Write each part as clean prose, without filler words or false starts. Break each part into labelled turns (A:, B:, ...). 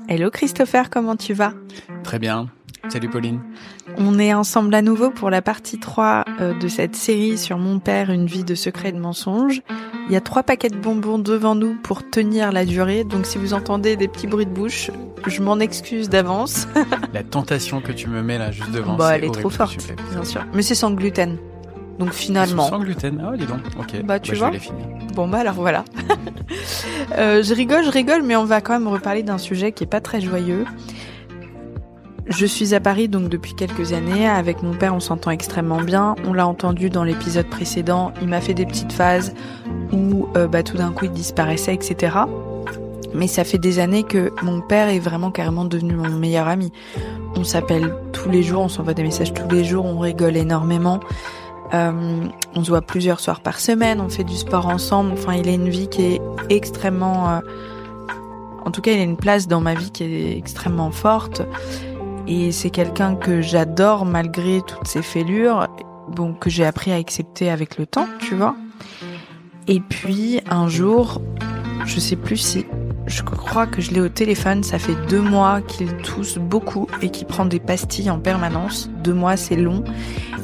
A: Hello Christopher, comment tu vas ?
B: Très bien. Salut Pauline.
A: On est ensemble à nouveau pour la partie 3 de cette série sur mon père, une vie de secrets et de mensonges. Il y a 3 paquets de bonbons devant nous pour tenir la durée, donc si vous entendez des petits bruits de bouche, je m'en excuse d'avance.
B: La tentation que tu me mets là juste devant,
A: bah,
B: c'est
A: elle est trop forte, bien sûr. Mais c'est sans gluten, donc finalement...
B: Sans gluten, ah ouais, dis donc, ok.
A: Bah tu vois,
B: je vais les finir.
A: Bon bah alors voilà. Je rigole, mais on va quand même reparler d'un sujet qui est pas très joyeux. Je suis à Paris donc depuis quelques années. Avec mon père, on s'entend extrêmement bien. On l'a entendu dans l'épisode précédent. Il m'a fait des petites phases où tout d'un coup il disparaissait, etc. Mais ça fait des années que mon père est vraiment carrément devenu mon meilleur ami. On s'appelle tous les jours, on s'envoie des messages tous les jours, on rigole énormément. On se voit plusieurs soirs par semaine, on fait du sport ensemble. Enfin, il a une vie qui est extrêmement... En tout cas, il a une place dans ma vie qui est extrêmement forte. Et c'est quelqu'un que j'adore malgré toutes ses fêlures, bon, que j'ai appris à accepter avec le temps, tu vois. Et puis, un jour, je sais plus si... Je crois que je l'ai au téléphone, ça fait 2 mois qu'il tousse beaucoup et qu'il prend des pastilles en permanence. 2 mois, c'est long.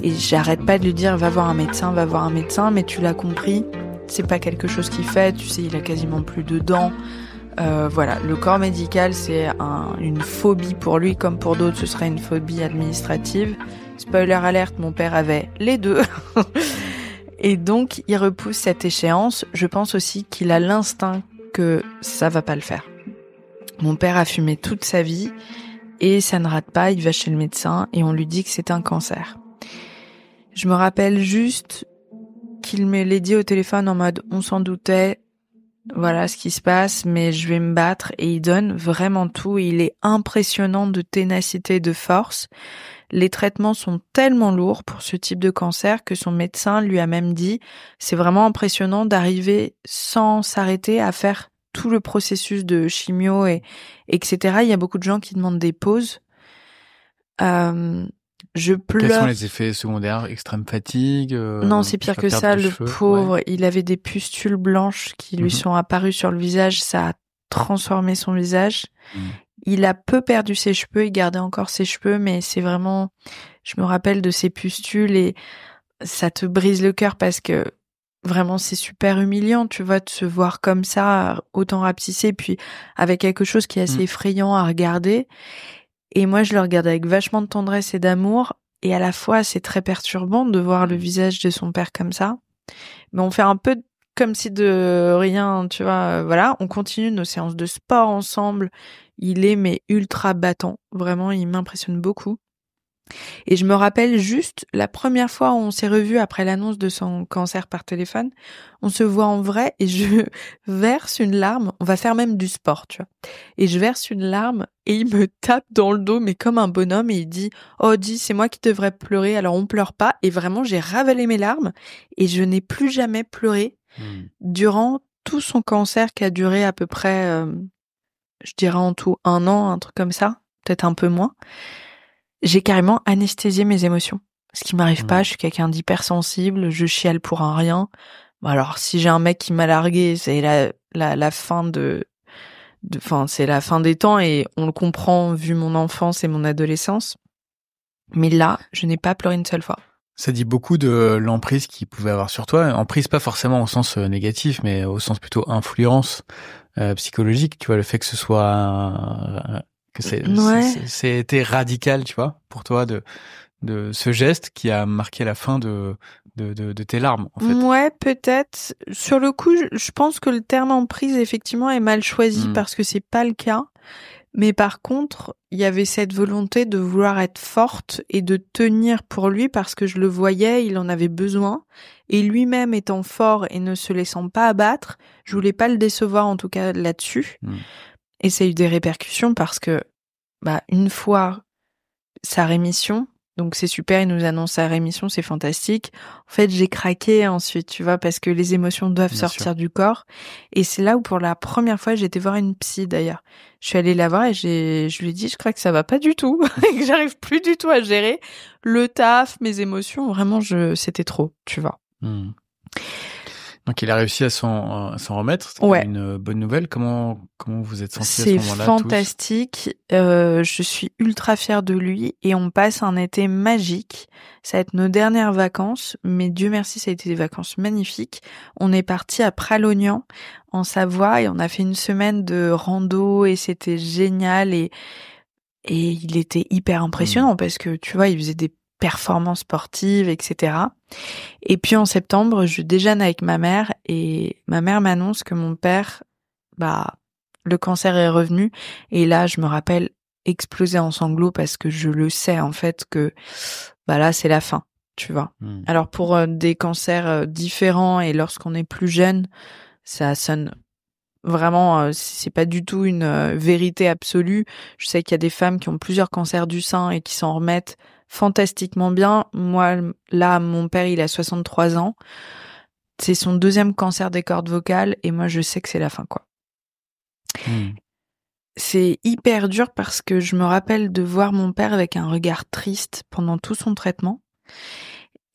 A: Et j'arrête pas de lui dire, va voir un médecin, mais tu l'as compris, c'est pas quelque chose qu'il fait, tu sais, il a quasiment plus de dents. Voilà, le corps médical, c'est une phobie pour lui, comme pour d'autres, ce serait une phobie administrative. Spoiler alerte, mon père avait les deux. Et donc, il repousse cette échéance. Je pense aussi qu'il a l'instinct que ça va pas le faire. Mon père a fumé toute sa vie et ça ne rate pas, il va chez le médecin et on lui dit que c'est un cancer. Je me rappelle juste qu'il me l'ait dit au téléphone en mode on s'en doutait, voilà ce qui se passe, mais je vais me battre, et il donne vraiment tout et il est impressionnant de ténacité et de force. Les traitements sont tellement lourds pour ce type de cancer que son médecin lui a même dit c'est vraiment impressionnant d'arriver sans s'arrêter à faire tout le processus de chimio et etc. Il y a beaucoup de gens qui demandent des pauses. Je pleure.
B: Quels sont les effets secondaires? Extrême fatigue?
A: Non, c'est pire que ça, le pauvre. Ouais. Il avait des pustules blanches qui lui sont apparues sur le visage. Ça a transformé son visage. Il a peu perdu ses cheveux, il gardait encore ses cheveux, mais c'est vraiment... Je me rappelle de ces pustules et ça te brise le cœur parce que vraiment c'est super humiliant, tu vois, de se voir comme ça, autant rapetissé, puis avec quelque chose qui est assez effrayant à regarder. Et moi, je le regarde avec vachement de tendresse et d'amour, et à la fois, c'est très perturbant de voir le visage de son père comme ça. Mais on fait un peu comme si de rien, tu vois, voilà. On continue nos séances de sport ensemble. Il est, mais ultra battant. Vraiment, il m'impressionne beaucoup. Et je me rappelle juste, la première fois où on s'est revus après l'annonce de son cancer par téléphone, on se voit en vrai et je verse une larme. On va faire même du sport, tu vois. Et je verse une larme et il me tape dans le dos, mais comme un bonhomme, et il dit « Oh, dis, c'est moi qui devrais pleurer, alors on pleure pas. » Et vraiment, j'ai ravalé mes larmes et je n'ai plus jamais pleuré durant tout son cancer qui a duré à peu près, je dirais en tout 1 an, un truc comme ça, peut-être un peu moins. J'ai carrément anesthésié mes émotions. Ce qui m'arrive pas, je suis quelqu'un d'hypersensible, je chiale pour un rien. Bon, alors, si j'ai un mec qui m'a largué, c'est la fin c'est la fin des temps et on le comprend vu mon enfance et mon adolescence. Mais là, je n'ai pas pleuré une seule fois.
B: Ça dit beaucoup de l'emprise qu'il pouvait avoir sur toi. Emprise pas forcément au sens négatif, mais au sens plutôt influence psychologique. Tu vois, le fait que ce soit... que c'était radical, tu vois, pour toi de ce geste qui a marqué la fin de tes larmes, en fait.
A: Ouais, peut-être. Sur le coup, je pense que le terme emprise, effectivement, est mal choisi parce que c'est pas le cas. Mais par contre, il y avait cette volonté de vouloir être forte et de tenir pour lui parce que je le voyais, il en avait besoin. Et lui-même étant fort et ne se laissant pas abattre, je voulais pas le décevoir, en tout cas là-dessus. Et ça a eu des répercussions parce que, une fois sa rémission, donc c'est super, il nous annonce sa rémission, c'est fantastique. En fait, j'ai craqué ensuite, tu vois, parce que les émotions doivent sortir du corps. Et c'est là où pour la première fois, j'ai été voir une psy d'ailleurs. Je suis allée la voir et je lui ai dit, je crois que ça va pas du tout, et que j'arrive plus du tout à gérer le taf, mes émotions. Vraiment, c'était trop, tu vois.
B: Donc il a réussi à s'en remettre. C'était une bonne nouvelle. Comment vous êtes sentis à ce moment-là?
A: C'est fantastique. Je suis ultra fière de lui et on passe un été magique. Ça va être nos dernières vacances, mais Dieu merci, ça a été des vacances magnifiques. On est parti à Pralognan, en Savoie, et on a fait une semaine de rando et c'était génial et il était hyper impressionnant parce que tu vois, il faisait des performances sportives, etc. Et puis en septembre, je déjeune avec ma mère et ma mère m'annonce que mon père, le cancer est revenu. Et là, je me rappelle exploser en sanglots parce que je le sais en fait que là, c'est la fin, tu vois. Alors pour des cancers différents et lorsqu'on est plus jeune, ça sonne vraiment, c'est pas du tout une vérité absolue. Je sais qu'il y a des femmes qui ont plusieurs cancers du sein et qui s'en remettent fantastiquement bien. Moi, là, mon père, il a 63 ans. C'est son 2e cancer des cordes vocales et moi, je sais que c'est la fin, quoi. C'est hyper dur parce que je me rappelle de voir mon père avec un regard triste pendant tout son traitement.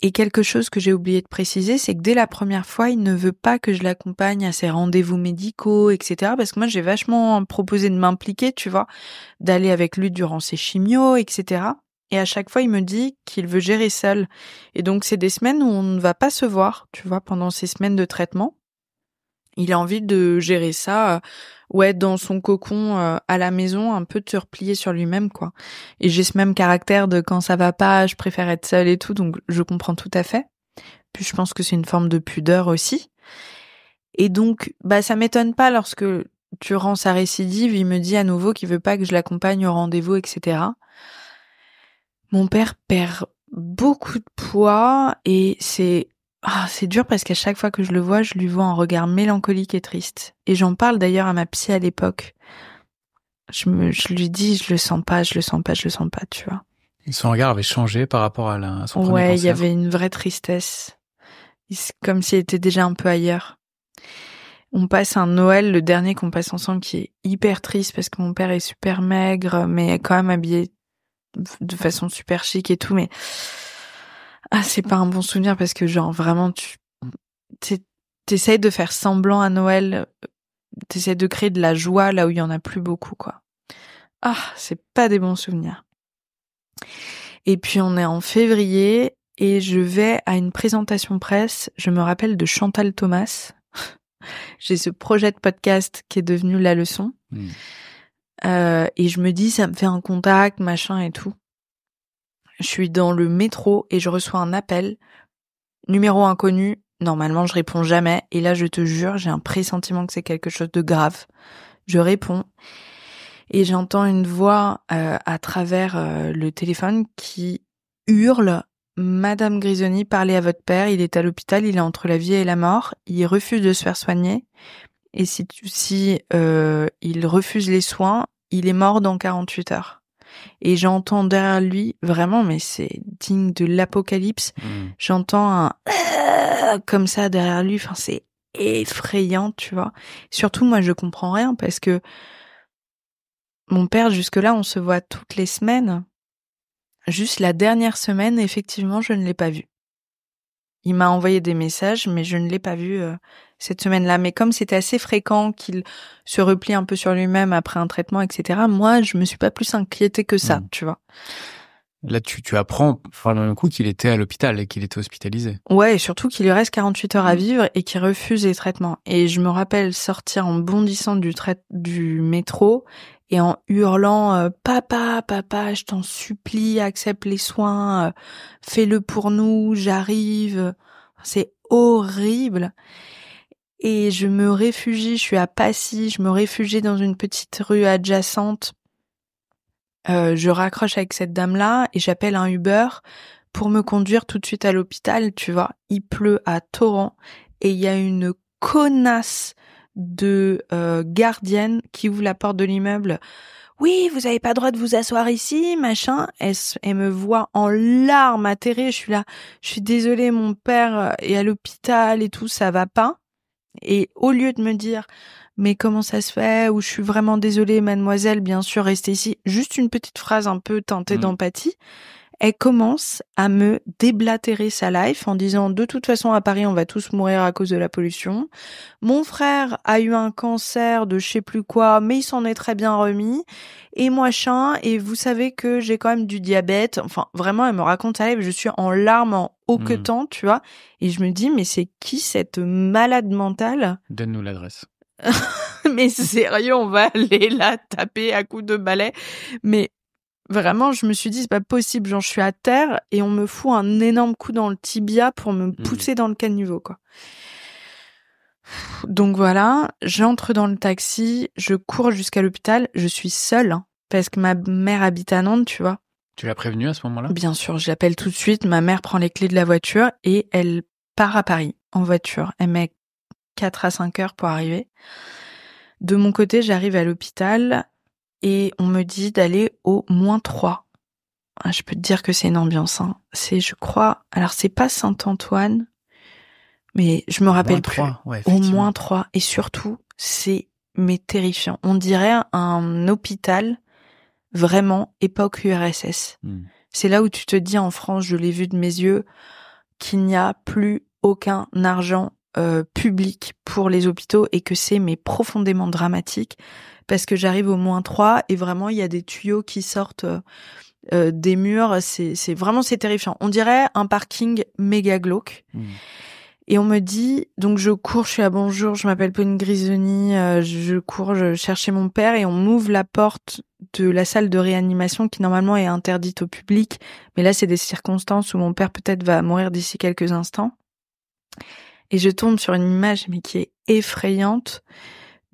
A: Et quelque chose que j'ai oublié de préciser, c'est que dès la première fois, il ne veut pas que je l'accompagne à ses rendez-vous médicaux, etc. Parce que moi, j'ai vachement proposé de m'impliquer, tu vois, d'aller avec lui durant ses chimios, etc. Et à chaque fois, il me dit qu'il veut gérer seul. Et donc, c'est des semaines où on ne va pas se voir, tu vois, pendant ces semaines de traitement. Il a envie de gérer ça, dans son cocon à la maison, un peu de se replier sur lui-même, quoi. Et j'ai ce même caractère de quand ça va pas, je préfère être seule et tout, donc je comprends tout à fait. Puis je pense que c'est une forme de pudeur aussi. Et donc, ça m'étonne pas lorsque, durant sa récidive, il me dit à nouveau qu'il veut pas que je l'accompagne au rendez-vous, etc. Mon père perd beaucoup de poids et c'est dur parce qu'à chaque fois que je le vois, je lui vois un regard mélancolique et triste. Et j'en parle d'ailleurs à ma psy à l'époque. Je lui dis, je le sens pas, tu vois.
B: Et son regard avait changé par rapport à son premier cancer.
A: Ouais, il y avait une vraie tristesse. Comme s'il était déjà un peu ailleurs. On passe un Noël, le dernier qu'on passe ensemble, qui est hyper triste parce que mon père est super maigre, mais quand même habillé de façon super chic et tout, mais c'est pas un bon souvenir parce que genre vraiment t'essayes de faire semblant à Noël, t'essayes de créer de la joie là où il y en a plus beaucoup, quoi. C'est pas des bons souvenirs. Et puis on est en février et je vais à une présentation presse, je me rappelle de Chantal Thomas. J'ai ce projet de podcast qui est devenu La Leçon. Et je me dis, ça me fait un contact, machin et tout. Je suis dans le métro et je reçois un appel, numéro inconnu. Normalement, je réponds jamais. Et là, je te jure, j'ai un pressentiment que c'est quelque chose de grave. Je réponds et j'entends une voix à travers le téléphone qui hurle « Madame Grisoni, parlez à votre père, il est à l'hôpital, il est entre la vie et la mort, il refuse de se faire soigner. Et si il refuse les soins, il est mort dans 48 heures. » Et j'entends derrière lui, vraiment, mais c'est digne de l'apocalypse, j'entends un comme ça derrière lui, enfin c'est effrayant, tu vois. Surtout, moi, je comprends rien parce que mon père, jusque-là, on se voit toutes les semaines. Juste la dernière semaine, effectivement, je ne l'ai pas vu. Il m'a envoyé des messages, mais je ne l'ai pas vu cette semaine-là. Mais comme c'était assez fréquent qu'il se replie un peu sur lui-même après un traitement, etc., moi, je me suis pas plus inquiétée que ça, tu vois.
B: Là, tu apprends d'un coup qu'il était à l'hôpital et qu'il était hospitalisé.
A: Ouais, et surtout qu'il lui reste 48 heures à vivre et qu'il refuse les traitements. Et je me rappelle sortir en bondissant du métro et en hurlant « Papa, je t'en supplie, accepte les soins, fais-le pour nous, j'arrive. » C'est horrible. Et je me réfugie, je suis à Passy, je me réfugie dans une petite rue adjacente. Je raccroche avec cette dame-là et j'appelle un Uber pour me conduire tout de suite à l'hôpital, tu vois. Il pleut à torrent et il y a une connasse de gardienne qui ouvre la porte de l'immeuble. « Oui, vous avez pas le droit de vous asseoir ici, machin. » Elle me voit en larmes, atterrée. Je suis là, je suis désolée, mon père est à l'hôpital et tout, ça va pas. Et au lieu de me dire « Mais comment ça se fait ?» ou « Je suis vraiment désolée, mademoiselle, bien sûr, restez ici. » Juste une petite phrase un peu teintée d'empathie. Elle commence à me déblatérer sa life en disant de toute façon à Paris on va tous mourir à cause de la pollution. Mon frère a eu un cancer de je sais plus quoi, mais il s'en est très bien remis. Et machin, et vous savez que j'ai quand même du diabète. Enfin, vraiment, elle me raconte ça, je suis en larmes, en hoquetant, tu vois. Et je me dis, mais c'est qui cette malade mentale?
B: Donne-nous l'adresse.
A: Mais sérieux, on va aller la taper à coups de balai. Mais vraiment, je me suis dit, c'est pas possible. Genre, je suis à terre et on me fout un énorme coup dans le tibia pour me pousser dans le caniveau, quoi. Donc voilà, j'entre dans le taxi, je cours jusqu'à l'hôpital, je suis seule, hein, parce que ma mère habite à Nantes, tu vois.
B: Tu l'as prévenue à ce moment-là?
A: Bien sûr, je l'appelle tout de suite, ma mère prend les clés de la voiture et elle part à Paris en voiture. Elle met 4 à 5 heures pour arriver. De mon côté, j'arrive à l'hôpital et on me dit d'aller au -3. Ah, je peux te dire que c'est une ambiance, hein. C'est, je crois, alors c'est pas Saint-Antoine, mais je me rappelle plus.
B: Ouais,
A: au -3. Et surtout, c'est terrifiant. On dirait un hôpital vraiment époque URSS. C'est là où tu te dis en France, je l'ai vu de mes yeux, qu'il n'y a plus aucun argent public pour les hôpitaux et que c'est profondément dramatique parce que j'arrive au -3 et vraiment il y a des tuyaux qui sortent des murs. C'est terrifiant. On dirait un parking méga glauque. Et on me dit, donc je cours, je suis à bonjour, je m'appelle Pauline Grisoni, je cours, je cherchais mon père et on m'ouvre la porte de la salle de réanimation qui normalement est interdite au public. Mais là, c'est des circonstances où mon père peut-être va mourir d'ici quelques instants. Et je tombe sur une image, mais qui est effrayante,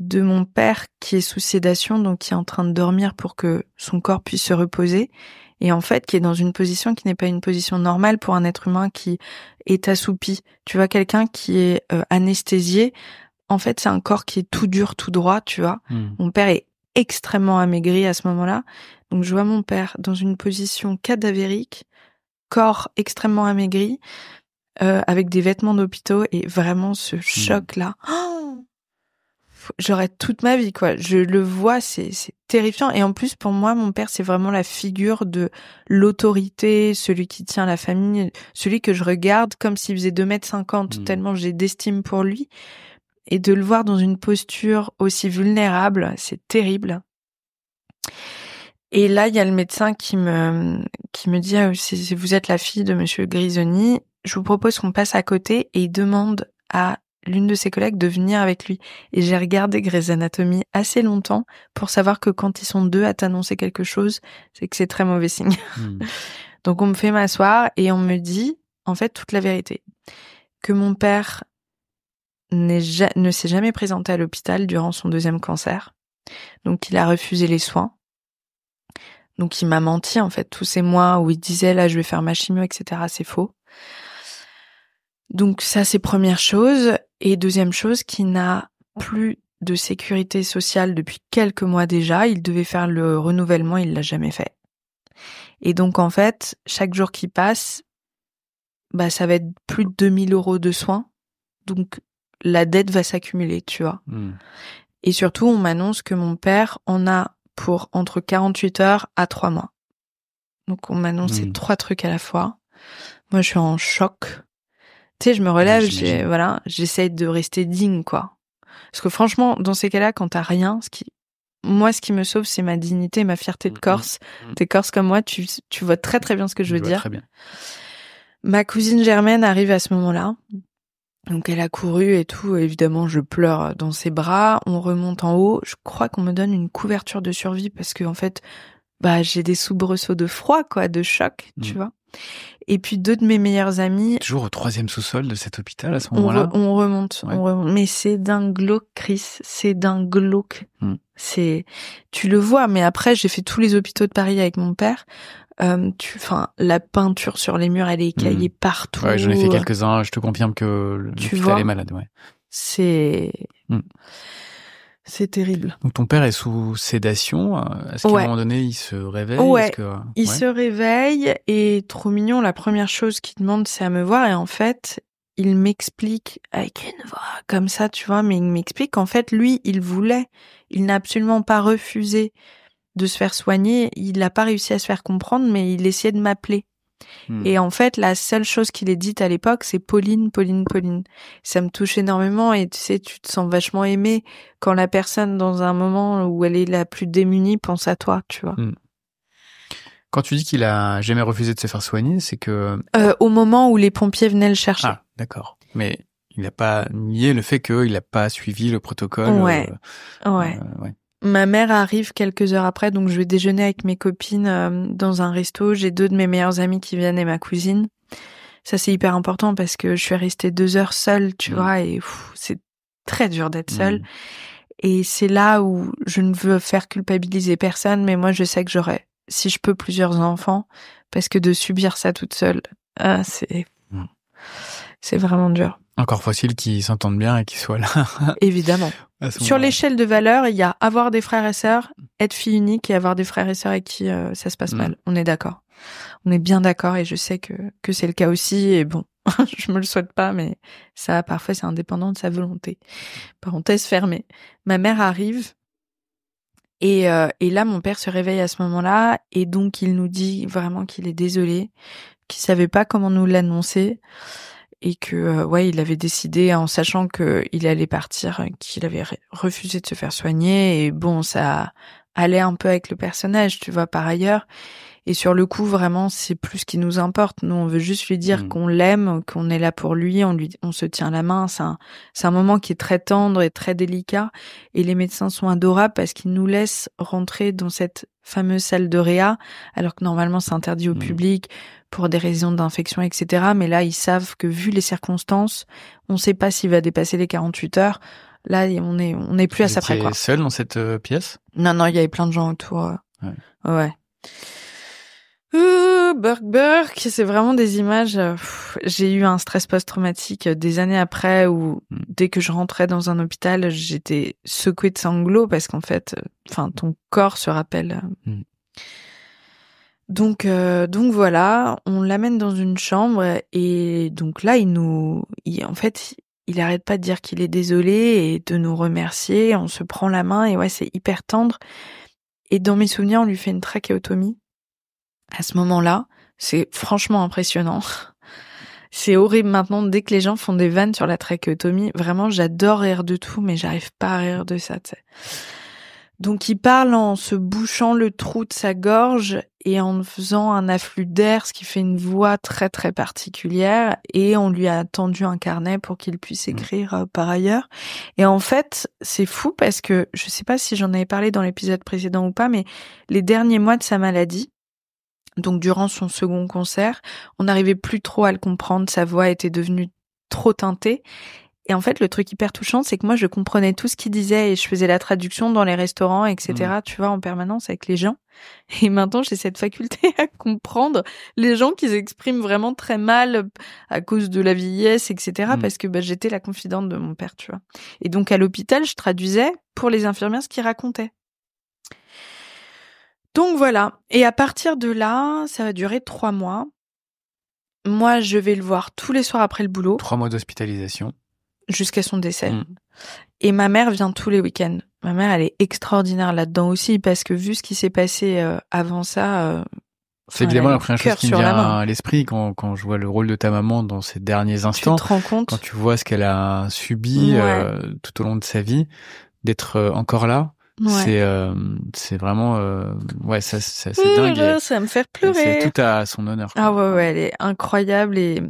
A: de mon père qui est sous sédation, donc qui est en train de dormir pour que son corps puisse se reposer. Et en fait, qui est dans une position qui n'est pas une position normale pour un être humain qui est assoupi. Tu vois, quelqu'un qui est anesthésié, en fait, c'est un corps qui est tout dur, tout droit, tu vois. Mon père est extrêmement amaigri à ce moment-là. Donc, je vois mon père dans une position cadavérique, corps extrêmement amaigri, avec des vêtements d'hôpitaux et vraiment ce choc-là. Oh, j'aurais toute ma vie, quoi. Je le vois, c'est terrifiant. Et en plus, pour moi, mon père, c'est vraiment la figure de l'autorité, celui qui tient la famille, celui que je regarde comme s'il faisait 2,50 m, tellement j'ai d'estime pour lui. Et de le voir dans une posture aussi vulnérable, c'est terrible. Et là, il y a le médecin qui me dit, si vous êtes la fille de monsieur Grisoni, je vous propose qu'on passe à côté, et il demande à l'une de ses collègues de venir avec lui. Et j'ai regardé Grey's Anatomy assez longtemps pour savoir que quand ils sont deux à t'annoncer quelque chose, c'est que c'est très mauvais signe. Donc on me fait m'asseoir et on me dit, en fait, toute la vérité. Que mon père ne s'est jamais présenté à l'hôpital durant son 2e cancer. Donc il a refusé les soins. Donc il m'a menti, en fait, tous ces mois où il disait, là, je vais faire ma chimio, etc. C'est faux. Donc ça, c'est première chose. Et deuxième chose, qu'il n'a plus de sécurité sociale depuis quelques mois déjà. Il devait faire le renouvellement, il l'a jamais fait. Et donc, en fait, chaque jour qui passe, ça va être plus de 2 000 € de soins. Donc, la dette va s'accumuler, tu vois. Et surtout, on m'annonce que mon père en a pour entre 48 heures à 3 mois. Donc, on m'annonce ces 3 trucs à la fois. Moi, je suis en choc. Tu sais, je me relève, j'essaye de rester digne, quoi. Parce que franchement, dans ces cas-là, quand t'as rien, ce qui me sauve, c'est ma dignité et ma fierté de Corse. T'es Corse comme moi, tu vois très très bien ce que je veux dire.
B: Très bien.
A: Ma cousine Germaine arrive à ce moment-là. Donc elle a couru et tout, évidemment je pleure dans ses bras, on remonte en haut, je crois qu'on me donne une couverture de survie parce que en fait, j'ai des soubresauts de froid, quoi, de choc, tu vois. Et puis 2 de mes meilleurs amis...
B: Toujours au 3e sous-sol de cet hôpital à ce moment-là.
A: On remonte. Mais c'est d'un glauque, Chris. C'est d'un glauque. Tu le vois, mais après, j'ai fait tous les hôpitaux de Paris avec mon père. La peinture sur les murs, elle est écaillée partout.
B: Ouais, j'en ai fait quelques-uns. Je te confirme que l'hôpital est malade, ouais.
A: C'est terrible.
B: Donc ton père est sous sédation. Est-ce qu'à un moment donné, il se réveille?
A: Il se réveille et trop mignon, la première chose qu'il demande, c'est à me voir. Et en fait, il m'explique avec une voix comme ça, tu vois, mais il m'explique qu'en fait, lui, il n'a absolument pas refusé de se faire soigner. Il n'a pas réussi à se faire comprendre, mais il essayait de m'appeler. Et en fait, la seule chose qu'il ait dite à l'époque, c'est Pauline, Pauline, Pauline. Ça me touche énormément et tu sais, tu te sens vachement aimé quand la personne, dans un moment où elle est la plus démunie, pense à toi, tu vois.
B: Quand tu dis qu'il a jamais refusé de se faire soigner, c'est que...
A: Au moment où les pompiers venaient le chercher.
B: Ah, d'accord. Mais il n'a pas nié le fait qu'il n'a pas suivi le protocole.
A: Ouais. Ma mère arrive quelques heures après, donc je vais déjeuner avec mes copines dans un resto. J'ai 2 de mes meilleures amies qui viennent et ma cousine. Ça, c'est hyper important parce que je suis restée 2 heures seule, tu vois, et c'est très dur d'être seule. Et c'est là où je ne veux faire culpabiliser personne, mais moi, je sais que j'aurais, si je peux, plusieurs enfants, parce que de subir ça toute seule, c'est vraiment dur.
B: Encore faut-il qu'ils s'entendent bien et qu'ils soient là.
A: Évidemment. Sur l'échelle de valeur, il y a avoir des frères et sœurs, être fille unique et avoir des frères et sœurs avec qui ça se passe mal. On est d'accord. On est bien d'accord et je sais que c'est le cas aussi. Et bon, je me le souhaite pas, mais ça, parfois, c'est indépendant de sa volonté. Parenthèse fermée. Ma mère arrive et là, mon père se réveille à ce moment-là et donc il nous dit vraiment qu'il est désolé, qu'il savait pas comment nous l'annoncer. Et que il avait décidé en sachant que il allait partir, qu'il avait refusé de se faire soigner et bon, ça allait un peu avec le personnage, tu vois, par ailleurs. Et sur le coup, vraiment, c'est plus ce qui nous importe. Nous, on veut juste lui dire qu'on l'aime, qu'on est là pour lui, on se tient la main. C'est un moment qui est très tendre et très délicat. Et les médecins sont adorables parce qu'ils nous laissent rentrer dans cette fameuse salle de réa, alors que normalement c'est interdit au public pour des raisons d'infection, etc. Mais là, ils savent que vu les circonstances, on ne sait pas s'il va dépasser les 48 heures. Là, on est plus à sa près, quoi.
B: Tu étais seul dans cette pièce?
A: Non, il y avait plein de gens autour. Ouais. Burke, c'est vraiment des images. J'ai eu un stress post-traumatique des années après où dès que je rentrais dans un hôpital, j'étais secouée de sanglots parce qu'en fait, ton corps se rappelle. Donc voilà, on l'amène dans une chambre et donc là, il arrête pas de dire qu'il est désolé et de nous remercier. On se prend la main et c'est hyper tendre. Et dans mes souvenirs, on lui fait une trachéotomie. À ce moment-là, c'est franchement impressionnant. C'est horrible maintenant, dès que les gens font des vannes sur la trachéotomie, vraiment j'adore rire de tout, mais j'arrive pas à rire de ça, tu sais. Donc il parle en se bouchant le trou de sa gorge et en faisant un afflux d'air, ce qui fait une voix très très particulière, et on lui a tendu un carnet pour qu'il puisse écrire par ailleurs. Et en fait, c'est fou parce que, je sais pas si j'en avais parlé dans l'épisode précédent ou pas, mais les derniers mois de sa maladie, donc durant son second concert, on n'arrivait plus trop à le comprendre, sa voix était devenue trop teintée. Et en fait, le truc hyper touchant, c'est que moi, je comprenais tout ce qu'il disait et je faisais la traduction dans les restaurants, etc., tu vois, en permanence avec les gens. Et maintenant, j'ai cette faculté à comprendre les gens qui s'expriment vraiment très mal à cause de la vieillesse, etc., parce que j'étais la confidente de mon père, tu vois. Et donc, à l'hôpital, je traduisais pour les infirmières ce qu'il racontait. Donc voilà. Et à partir de là, ça va durer 3 mois. Moi, je vais le voir tous les soirs après le boulot.
B: 3 mois d'hospitalisation.
A: Jusqu'à son décès. Et ma mère vient tous les week-ends. Ma mère, elle est extraordinaire là-dedans aussi, parce que vu ce qui s'est passé avant ça...
B: c'est évidemment la première chose qui me vient à l'esprit quand je vois le rôle de ta maman dans ces derniers instants.
A: Tu te rends compte?
B: Quand tu vois ce qu'elle a subi tout au long de sa vie, d'être encore là. C'est vraiment ça c'est dingue.
A: Ça me fait pleurer.
B: C'est tout à son honneur, quoi.
A: Ah ouais, elle est incroyable et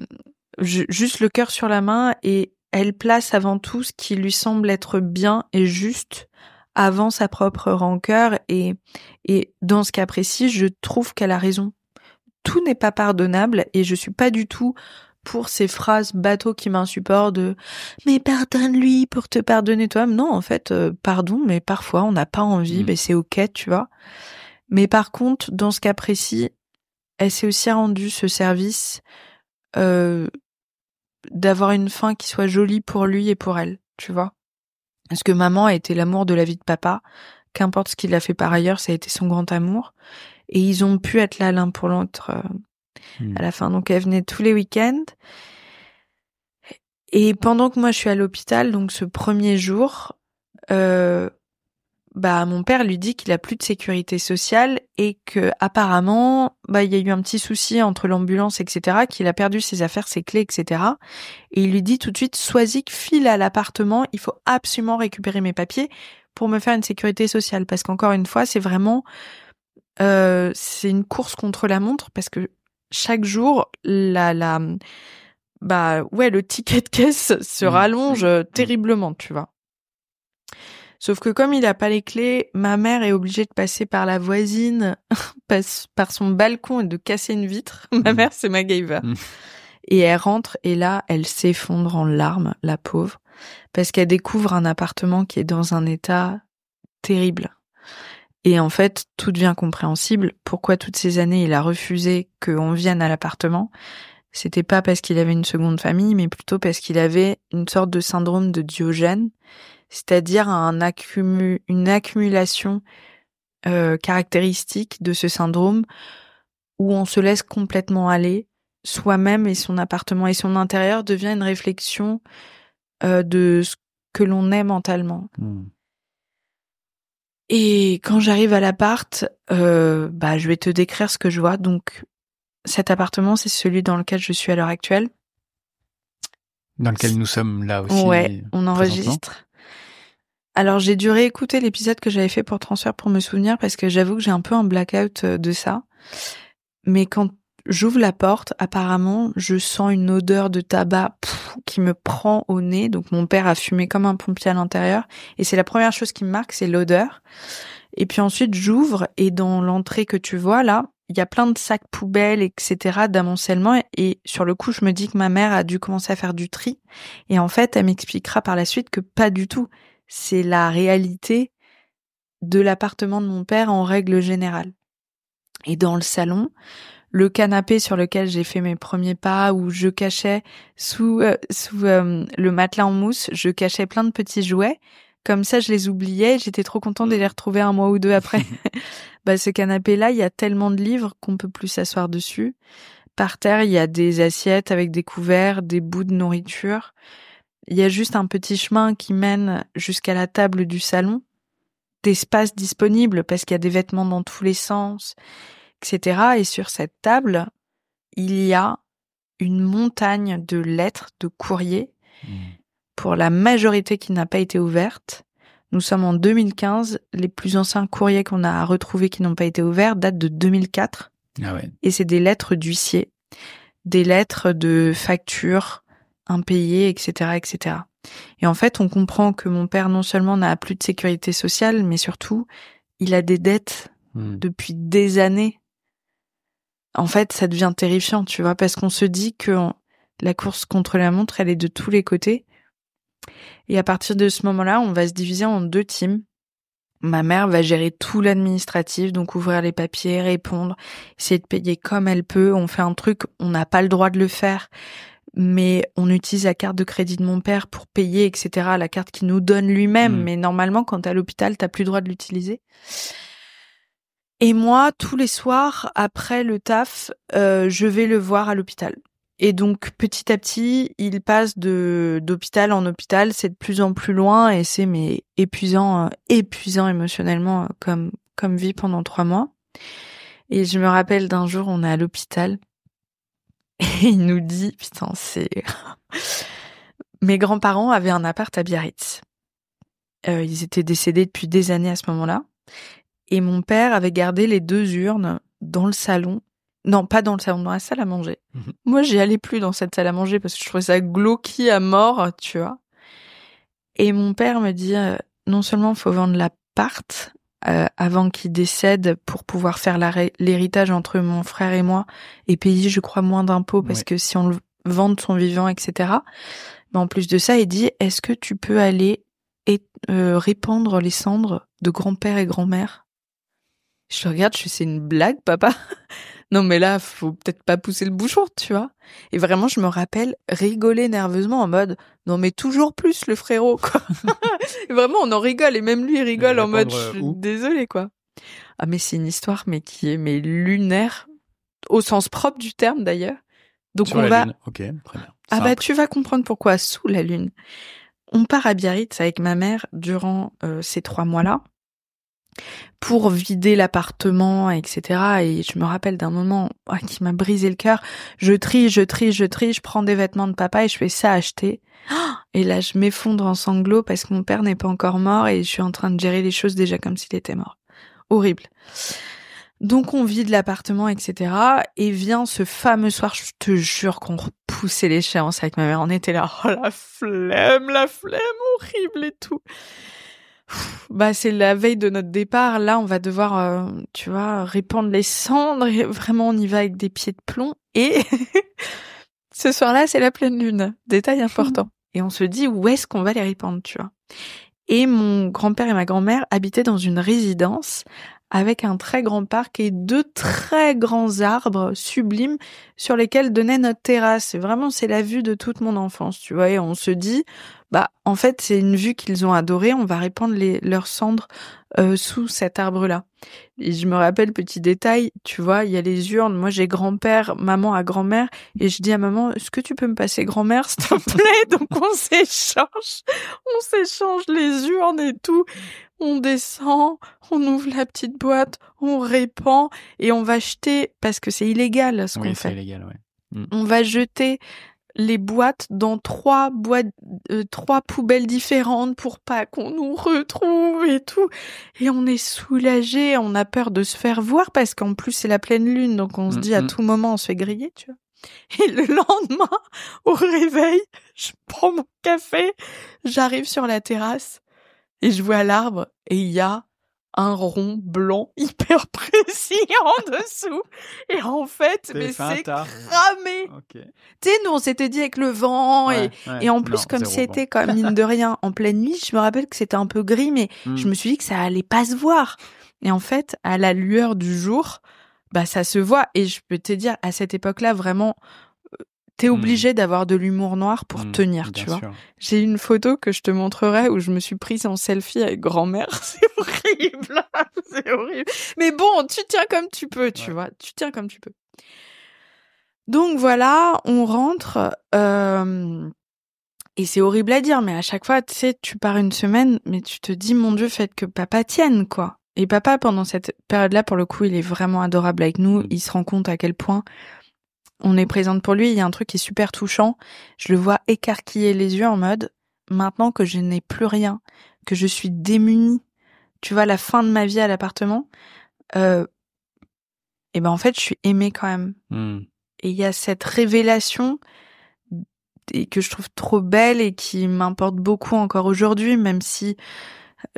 A: juste le cœur sur la main, et elle place avant tout ce qui lui semble être bien et juste avant sa propre rancœur, et dans ce cas précis, je trouve qu'elle a raison. Tout n'est pas pardonnable et je suis pas du tout pour ces phrases bateaux qui m'insupportent de « mais pardonne-lui pour te pardonner toi-même ». Non, en fait, pardon, mais parfois on n'a pas envie, mais c'est ok, tu vois. Mais par contre, dans ce cas précis, elle s'est aussi rendue ce service d'avoir une fin qui soit jolie pour lui et pour elle, tu vois. Parce que maman a été l'amour de la vie de papa, qu'importe ce qu'il a fait par ailleurs, ça a été son grand amour. Et ils ont pu être là l'un pour l'autre à la fin. Donc elle venait tous les week-ends. Et pendant que moi je suis à l'hôpital, donc ce premier jour, mon père lui dit qu'il a plus de sécurité sociale et que apparemment, il y a eu un petit souci entre l'ambulance, etc., qu'il a perdu ses affaires, ses clés, etc. Et il lui dit tout de suite, Soisic, file à l'appartement, il faut absolument récupérer mes papiers pour me faire une sécurité sociale. Parce qu'encore une fois, c'est vraiment, c'est une course contre la montre parce que chaque jour, le ticket de caisse se rallonge terriblement, tu vois. Sauf que comme il a pas les clés, ma mère est obligée de passer par la voisine, par son balcon et de casser une vitre. Ma mère, c'est MacGyver. Et elle rentre et là, elle s'effondre en larmes, la pauvre, parce qu'elle découvre un appartement qui est dans un état terrible. Et en fait, tout devient compréhensible. Pourquoi toutes ces années, il a refusé qu'on vienne à l'appartement? C'était pas parce qu'il avait une seconde famille, mais plutôt parce qu'il avait une sorte de syndrome de Diogène, c'est-à-dire une accumulation caractéristique de ce syndrome où on se laisse complètement aller, soi-même et son appartement et son intérieur devient une réflexion de ce que l'on est mentalement. Et quand j'arrive à l'appart, je vais te décrire ce que je vois. Donc, cet appartement, c'est celui dans lequel je suis à l'heure actuelle.
B: Dans lequel nous sommes là aussi.
A: Ouais, on enregistre. Alors, j'ai dû réécouter l'épisode que j'avais fait pour Transfert pour me souvenir parce que j'avoue que j'ai un peu un blackout de ça. Mais quand j'ouvre la porte, apparemment, je sens une odeur de tabac qui me prend au nez. Donc, mon père a fumé comme un pompier à l'intérieur. Et c'est la première chose qui me marque, c'est l'odeur. Et puis ensuite, j'ouvre et dans l'entrée que tu vois là, il y a plein de sacs poubelles, etc., d'amoncellement. Et sur le coup, je me dis que ma mère a dû commencer à faire du tri. Et en fait, elle m'expliquera par la suite que pas du tout. C'est la réalité de l'appartement de mon père en règle générale. Et dans le salon, le canapé sur lequel j'ai fait mes premiers pas, où je cachais sous le matelas en mousse, je cachais plein de petits jouets. Comme ça, je les oubliais. J'étais trop contente de les retrouver un mois ou deux après. Ce canapé-là, il y a tellement de livres qu'on peut plus s'asseoir dessus. Par terre, il y a des assiettes avec des couverts, des bouts de nourriture. Il y a juste un petit chemin qui mène jusqu'à la table du salon. D'espace disponible parce qu'il y a des vêtements dans tous les sens, etc. Et sur cette table, il y a une montagne de lettres, de courriers, pour la majorité qui n'a pas été ouverte. Nous sommes en 2015. Les plus anciens courriers qu'on a retrouvés qui n'ont pas été ouverts datent de 2004.
B: Ah ouais.
A: Et c'est des lettres d'huissier, des lettres de factures impayées, etc., etc. Et en fait, on comprend que mon père non seulement n'a plus de sécurité sociale, mais surtout, il a des dettes depuis des années. En fait, ça devient terrifiant, tu vois, parce qu'on se dit que la course contre la montre, elle est de tous les côtés. Et à partir de ce moment-là, on va se diviser en 2 teams. Ma mère va gérer tout l'administratif, donc ouvrir les papiers, répondre, essayer de payer comme elle peut. On fait un truc, on n'a pas le droit de le faire, mais on utilise la carte de crédit de mon père pour payer, etc. La carte qu'il nous donne lui-même, mais normalement, quand t'es à l'hôpital, t'as plus le droit de l'utiliser. Et moi, tous les soirs, après le taf, je vais le voir à l'hôpital. Et donc, petit à petit, il passe d'hôpital en hôpital, c'est de plus en plus loin et c'est épuisant émotionnellement comme vie pendant 3 mois. Et je me rappelle d'un jour, on est à l'hôpital et il nous dit, putain, mes grands-parents avaient un appart à Biarritz. Ils étaient décédés depuis des années à ce moment-là. Et mon père avait gardé les 2 urnes dans le salon. Non, pas dans le salon, dans la salle à manger. Moi, j'y allais plus dans cette salle à manger parce que je trouvais ça glauque à mort, tu vois. Et mon père me dit, non seulement faut vendre l'appart avant qu'il décède pour pouvoir faire l'héritage entre mon frère et moi et payer, je crois, moins d'impôts parce que si on le vend de son vivant, etc. Mais en plus de ça, il dit, est-ce que tu peux aller répandre les cendres de grand-père et grand-mère? Je le regarde, je fais, c'est une blague, papa? Non, mais là, faut peut-être pas pousser le bouchon, tu vois. Et vraiment, je me rappelle rigoler nerveusement en mode, non, mais toujours plus le frérot, quoi. Et vraiment, on en rigole. Et même lui, il rigole en mode, je suis désolée, quoi. Ah, mais c'est une histoire, mais qui est, lunaire. Au sens propre du terme, d'ailleurs. Donc,
B: sur la Lune. Ok, très bien.
A: Ah, tu vas comprendre pourquoi sous la Lune. On part à Biarritz avec ma mère durant ces 3 mois-là. pour vider l'appartement, etc. Et je me rappelle d'un moment qui m'a brisé le cœur. Je trie, je prends des vêtements de papa et je fais ça acheter. Et là, je m'effondre en sanglots parce que mon père n'est pas encore mort et je suis en train de gérer les choses déjà comme s'il était mort. Horrible. Donc on vide l'appartement, etc. Et vient ce fameux soir, je te jure qu'on repoussait l'échéance avec ma mère. On était là, oh la flemme, horrible et tout. Bah c'est la veille de notre départ. Là, on va devoir, tu vois, répandre les cendres. Et vraiment, on y va avec des pieds de plomb. Et ce soir-là, c'est la pleine lune. Détail important. Et on se dit, où est-ce qu'on va les répandre, tu vois. Et mon grand-père et ma grand-mère habitaient dans une résidence avec un très grand parc et 2 très grands arbres sublimes sur lesquels donnait notre terrasse. Et vraiment, c'est la vue de toute mon enfance, tu vois. Et on se dit, bah, en fait, c'est une vue qu'ils ont adorée. On va répandre leurs cendres sous cet arbre-là. Et je me rappelle, petit détail, tu vois, il y a les urnes. Moi, j'ai grand-père, maman a grand-mère. Et je dis à maman, est-ce que tu peux me passer grand-mère, s'il te plaît? Donc, on s'échange les urnes et tout. On descend, on ouvre la petite boîte, on répand et on va jeter, parce que c'est illégal ce qu'on fait.
B: Oui, c'est illégal, ouais.
A: On va jeter les boîtes dans 3 poubelles différentes pour pas qu'on nous retrouve et tout. Et on est soulagé, on a peur de se faire voir parce qu'en plus c'est la pleine lune, donc on se dit à tout moment on se fait griller, tu vois. Et le lendemain, au réveil, je prends mon café, j'arrive sur la terrasse et je vois l'arbre et il y a un rond blanc hyper précis en dessous. Et en fait, mais c'est cramé.
B: Okay.
A: Tu sais, nous, on s'était dit avec le vent et en plus, comme c'était quand même, mine de rien, en pleine nuit, je me rappelle que c'était un peu gris, mais je me suis dit que ça allait pas se voir. Et en fait, à la lueur du jour, bah, ça se voit. Et je peux te dire, à cette époque-là, vraiment, t'es obligé d'avoir de l'humour noir pour tenir, tu vois.
B: Sûr.
A: J'ai une photo que je te montrerai où je me suis prise en selfie avec grand-mère. C'est horrible. C'est horrible. Mais bon, tu tiens comme tu peux, tu vois. Tu tiens comme tu peux. Donc voilà, on rentre. Et c'est horrible à dire, mais à chaque fois, tu sais, tu pars une semaine, mais tu te dis, mon Dieu, faites que papa tienne, quoi. Et papa, pendant cette période-là, pour le coup, il est vraiment adorable avec nous. Il se rend compte à quel point on est présente pour lui. Il y a un truc qui est super touchant. Je le vois écarquiller les yeux en mode, maintenant que je n'ai plus rien, que je suis démunie, tu vois, la fin de ma vie à l'appartement, et ben en fait, je suis aimée quand même. Et il y a cette révélation et que je trouve trop belle et qui m'importe beaucoup encore aujourd'hui, même si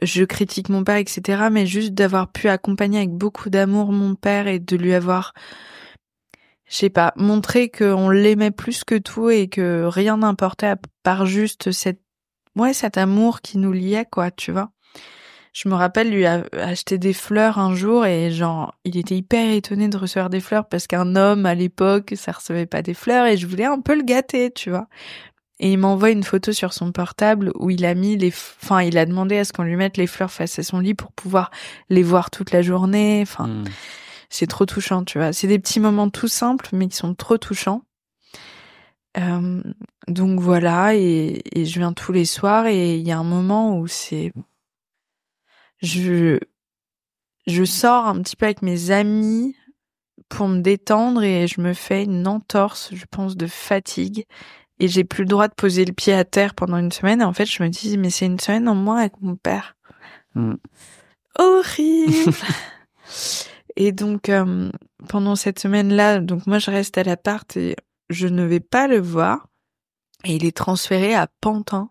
A: je critique mon père, etc. Mais juste d'avoir pu accompagner avec beaucoup d'amour mon père et de lui avoir, je sais pas, montré qu'on l'aimait plus que tout et que rien n'importait à part juste cet amour qui nous liait, quoi, tu vois. Je me rappelle lui acheter des fleurs un jour et genre, il était hyper étonné de recevoir des fleurs parce qu'un homme, à l'époque, ça recevait pas des fleurs et je voulais un peu le gâter, tu vois. Et il m'envoie une photo sur son portable où il a mis il a demandé à ce qu'on lui mette les fleurs face à son lit pour pouvoir les voir toute la journée. C'est trop touchant, tu vois. C'est des petits moments tout simples, mais qui sont trop touchants. Donc voilà, et je viens tous les soirs et il y a un moment où je sors un petit peu avec mes amis pour me détendre et je me fais une entorse, je pense, de fatigue. Et j'ai plus le droit de poser le pied à terre pendant une semaine. Et en fait, je me dis, mais c'est une semaine en moins avec mon père. Horrible. Et donc, pendant cette semaine-là, donc moi, je reste à l'appart et je ne vais pas le voir. Et il est transféré à Pantin.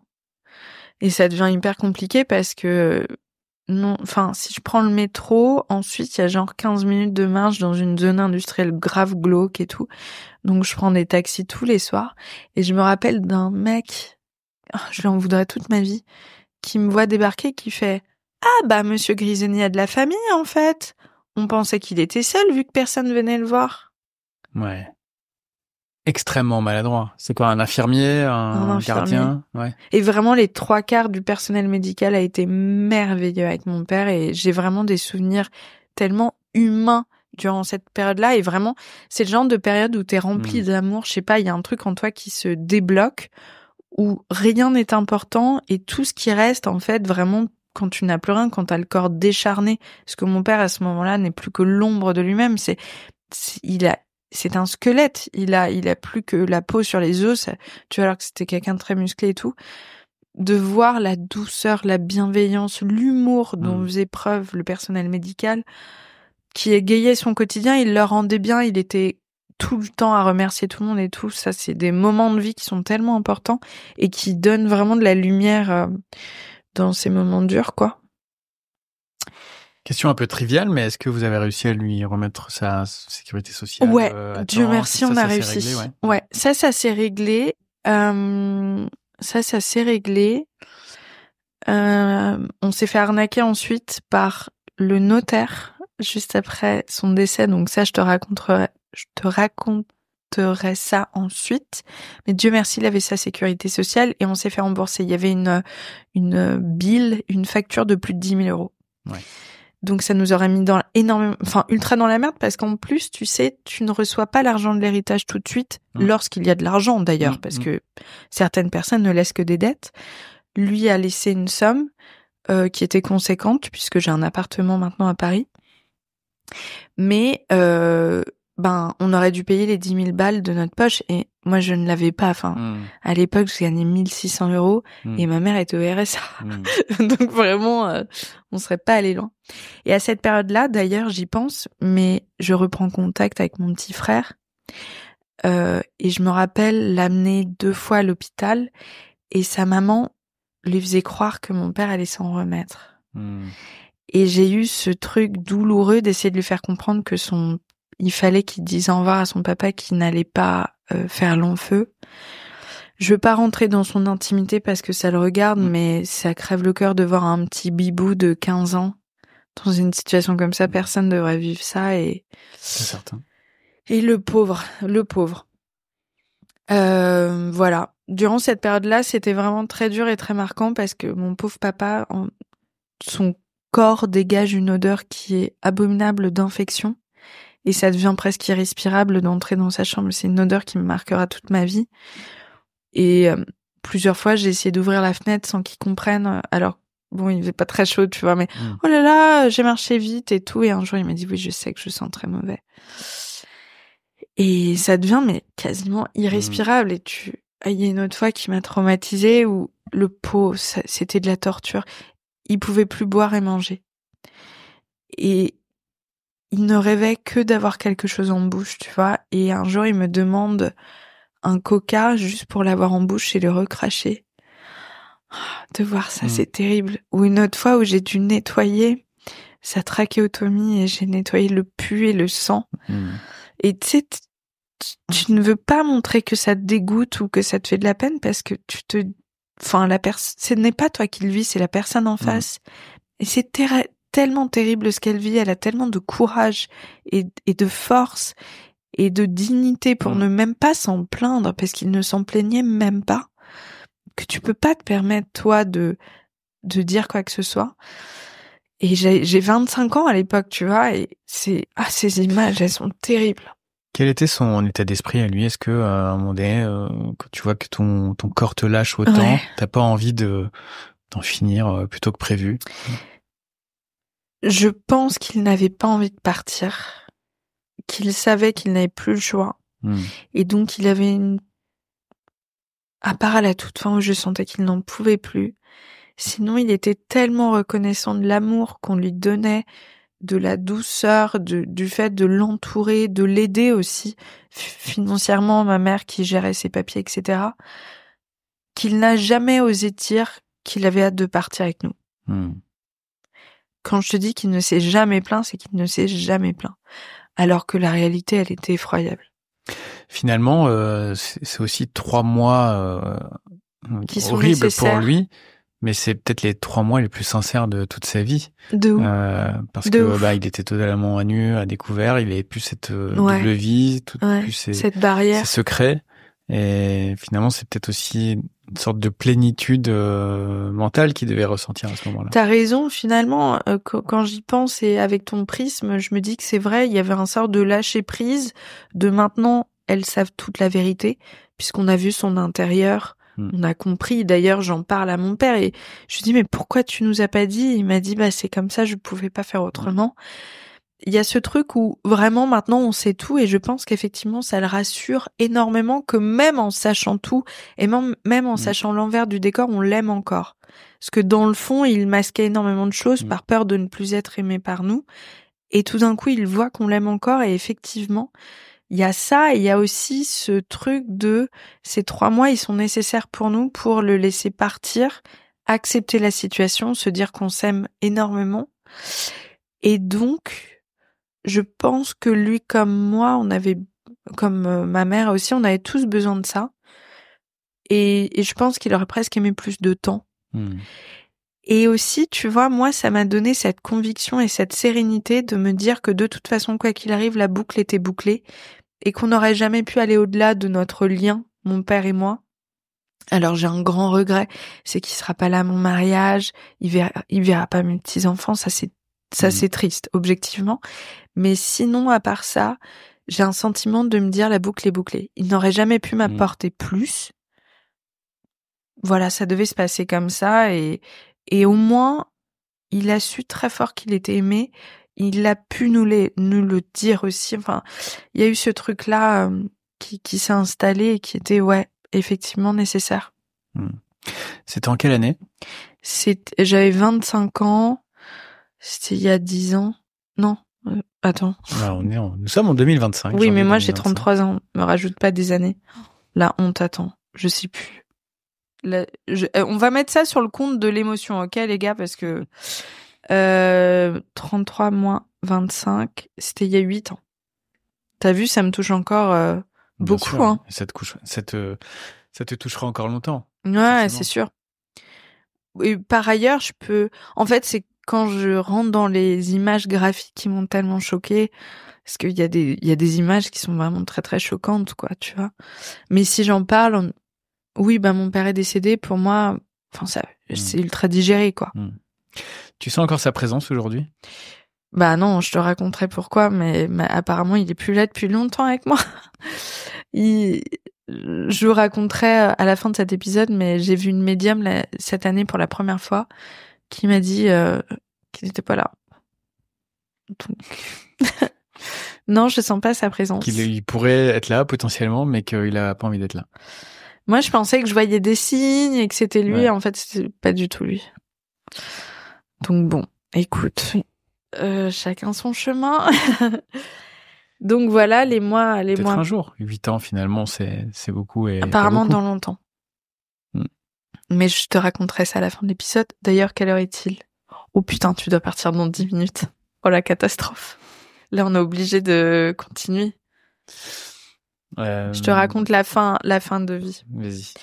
A: Et ça devient hyper compliqué parce que si je prends le métro, ensuite il y a genre 15 minutes de marche dans une zone industrielle grave glauque et tout. Donc je prends des taxis tous les soirs et je me rappelle d'un mec, je lui en voudrais toute ma vie, qui me voit débarquer, qui fait « Ah bah monsieur Grisoni a de la famille en fait. On pensait qu'il était seul vu que personne venait le voir. »
B: Ouais. Extrêmement maladroit. C'est quoi, un infirmier, un gardien? Ouais.
A: Et vraiment, les 3/4 du personnel médical a été merveilleux avec mon père et j'ai vraiment des souvenirs tellement humains durant cette période-là. Et vraiment, c'est le genre de période où t'es rempli d'amour. Je sais pas, il y a un truc en toi qui se débloque, où rien n'est important et tout ce qui reste, en fait, vraiment, quand tu n'as plus rien, quand t'as le corps décharné. Parce que mon père, à ce moment-là, n'est plus que l'ombre de lui-même. C'est un squelette. Il a plus que la peau sur les os. Tu vois, alors que c'était quelqu'un de très musclé et tout. De voir la douceur, la bienveillance, l'humour dont faisait preuve le personnel médical, qui égayait son quotidien, il le rendait bien, il était tout le temps à remercier tout le monde et tout. Ça, c'est des moments de vie qui sont tellement importants et qui donnent vraiment de la lumière dans ces moments durs, quoi.
B: Question un peu triviale, mais est-ce que vous avez réussi à lui remettre sa sécurité sociale?
A: Ouais, Dieu merci, on a réussi.
B: Réglé,
A: ouais, ça s'est réglé. Ça s'est réglé. On s'est fait arnaquer ensuite par le notaire juste après son décès. Donc ça, je te raconterai ça ensuite. Mais Dieu merci, il avait sa sécurité sociale et on s'est fait rembourser. Il y avait une facture de plus de 10 000 euros.
B: Ouais.
A: Donc ça nous aurait mis ultra dans la merde parce qu'en plus, tu sais, tu ne reçois pas l'argent de l'héritage tout de suite lorsqu'il y a de l'argent d'ailleurs, parce que certaines personnes ne laissent que des dettes. Lui a laissé une somme qui était conséquente puisque j'ai un appartement maintenant à Paris. Mais on aurait dû payer les 10 000 balles de notre poche et moi je ne l'avais pas. À l'époque, je gagnais 1 600 euros et ma mère était au RSA. Donc vraiment, on serait pas allé loin. Et à cette période-là, d'ailleurs, j'y pense, mais je reprends contact avec mon petit frère et je me rappelle l'amener 2 fois à l'hôpital et sa maman lui faisait croire que mon père allait s'en remettre. Et j'ai eu ce truc douloureux d'essayer de lui faire comprendre que il fallait qu'il dise au revoir à son papa, qui n'allait pas faire long feu. Je veux pas rentrer dans son intimité parce que ça le regarde, mais ça crève le cœur de voir un petit bibou de 15 ans dans une situation comme ça. Personne ne devrait vivre ça et...
B: C'est certain.
A: Et le pauvre. Voilà. Durant cette période-là, c'était vraiment très dur et très marquant parce que mon pauvre papa, son corps dégage une odeur qui est abominable d'infection et ça devient presque irrespirable d'entrer dans sa chambre. C'est une odeur qui me marquera toute ma vie. Et plusieurs fois, j'ai essayé d'ouvrir la fenêtre sans qu'il comprenne. Alors, bon, il faisait pas très chaud, tu vois, mais oh là là, j'ai marché vite et tout. Et un jour, il m'a dit, oui, je sais que je sens très mauvais. Et ça devient, mais quasiment irrespirable. Et il y a une autre fois qui m'a traumatisée où le pot, c'était de la torture. Il pouvait plus boire et manger. Et il ne rêvait que d'avoir quelque chose en bouche, tu vois. Et un jour, il me demande un coca juste pour l'avoir en bouche et le recracher. De voir ça, c'est terrible. Ou une autre fois où j'ai dû nettoyer sa trachéotomie et j'ai nettoyé le pus et le sang. Et tu sais, tu ne veux pas montrer que ça te dégoûte ou que ça te fait de la peine parce que ce n'est pas toi qui le vis, c'est la personne en face. Et c'est tellement terrible ce qu'elle vit. Elle a tellement de courage et de force et de dignité pour ne même pas s'en plaindre parce qu'il ne s'en plaignait même pas, que tu peux pas te permettre, toi, de dire quoi que ce soit. Et j'ai 25 ans à l'époque, tu vois, et ces images, elles sont terribles.
B: Quel était son état d'esprit à lui? Est-ce que à un moment donné, quand tu vois que ton corps te lâche autant, t'as pas envie d'en finir plutôt que prévu?
A: Je pense qu'il n'avait pas envie de partir, qu'il savait qu'il n'avait plus le choix. Et donc il avait à part à la toute fin où je sentais qu'il n'en pouvait plus, sinon il était tellement reconnaissant de l'amour qu'on lui donnait, de la douceur, du fait de l'entourer, de l'aider aussi financièrement, ma mère qui gérait ses papiers, etc., qu'il n'a jamais osé dire qu'il avait hâte de partir avec nous. Quand je te dis qu'il ne s'est jamais plaint, c'est qu'il ne s'est jamais plaint. Alors que la réalité, elle était effroyable.
B: Finalement, c'est aussi 3 mois
A: qui sont
B: horribles
A: nécessaires
B: pour lui, mais c'est peut-être les 3 mois les plus sincères de toute sa vie.
A: De ouf.
B: Parce que il était totalement à nu, à découvert, il avait plus cette double vie, plus
A: cette barrière,
B: ses secrets. Et finalement, c'est peut-être aussi une sorte de plénitude mentale qu'il devait ressentir à ce moment-là.
A: T'as raison, finalement, quand j'y pense et avec ton prisme, je me dis que c'est vrai, il y avait un sort de lâcher prise, de maintenant, elles savent toute la vérité, puisqu'on a vu son intérieur On a compris. D'ailleurs, j'en parle à mon père et je lui dis, mais pourquoi tu nous as pas dit? Il m'a dit, c'est comme ça, je pouvais pas faire autrement. Il y a ce truc où vraiment maintenant on sait tout et je pense qu'effectivement ça le rassure énormément que même en sachant tout et même en sachant l'envers du décor, on l'aime encore. Parce que dans le fond, il masquait énormément de choses par peur de ne plus être aimé par nous. Et tout d'un coup, il voit qu'on l'aime encore et effectivement, il y a ça et il y a aussi ce truc de ces 3 mois, ils sont nécessaires pour nous pour le laisser partir, accepter la situation, se dire qu'on s'aime énormément. Et donc, je pense que lui comme moi, on avait, comme ma mère aussi, on avait tous besoin de ça. Et je pense qu'il aurait presque aimé plus de temps. Et aussi, tu vois, moi, ça m'a donné cette conviction et cette sérénité de me dire que de toute façon, quoi qu'il arrive, la boucle était bouclée et qu'on n'aurait jamais pu aller au-delà de notre lien, mon père et moi. Alors j'ai un grand regret, c'est qu'il sera pas là à mon mariage, il verra pas mes petits-enfants, ça c'est triste, objectivement. Mais sinon, à part ça, j'ai un sentiment de me dire la boucle est bouclée. Il n'aurait jamais pu m'apporter plus. Voilà, ça devait se passer comme ça et au moins, il a su très fort qu'il était aimé. Il a pu nous le dire aussi. Enfin, il y a eu ce truc-là qui s'est installé et qui était, effectivement nécessaire.
B: C'était en quelle année?
A: J'avais 25 ans. C'était il y a 10 ans. Non, attends.
B: Alors, nous sommes en 2025.
A: Oui, mais moi j'ai 33 ans. Me rajoute pas des années. La honte, attends. Je sais plus. On va mettre ça sur le compte de l'émotion, ok les gars, parce que 33 moins 25, c'était il y a 8 ans. T'as vu, ça me touche encore beaucoup.
B: Sûr,
A: hein.
B: Ça te touchera encore longtemps.
A: Ouais, c'est sûr. Et par ailleurs, en fait, c'est quand je rentre dans les images graphiques qui m'ont tellement choquée, parce qu'il y a des images qui sont vraiment très très choquantes, quoi, tu vois. Mais si j'en parle, oui, mon père est décédé, pour moi, c'est ultra digéré, quoi.
B: Tu sens encore sa présence aujourd'hui?
A: Non, je te raconterai pourquoi, mais apparemment, il est plus là depuis longtemps avec moi. Je vous raconterai à la fin de cet épisode, mais j'ai vu une médium cette année pour la première fois qui m'a dit qu'il n'était pas là. Donc... non, je sens pas sa présence.
B: Qu'il pourrait être là potentiellement, mais qu'il a pas envie d'être là.
A: Moi, je pensais que je voyais des signes et que c'était lui. En fait, c'était pas du tout lui. Donc bon, écoute, chacun son chemin. Donc voilà, les mois.
B: Peut-être un jour. 8 ans, finalement, c'est beaucoup. Et
A: apparemment,
B: beaucoup.
A: dans longtemps. Mais je te raconterai ça à la fin de l'épisode. D'ailleurs, quelle heure est-il? Oh putain, tu dois partir dans 10 minutes. Oh la catastrophe. Là, on est obligé de continuer. Je te raconte la fin de vie.
B: Vas-y.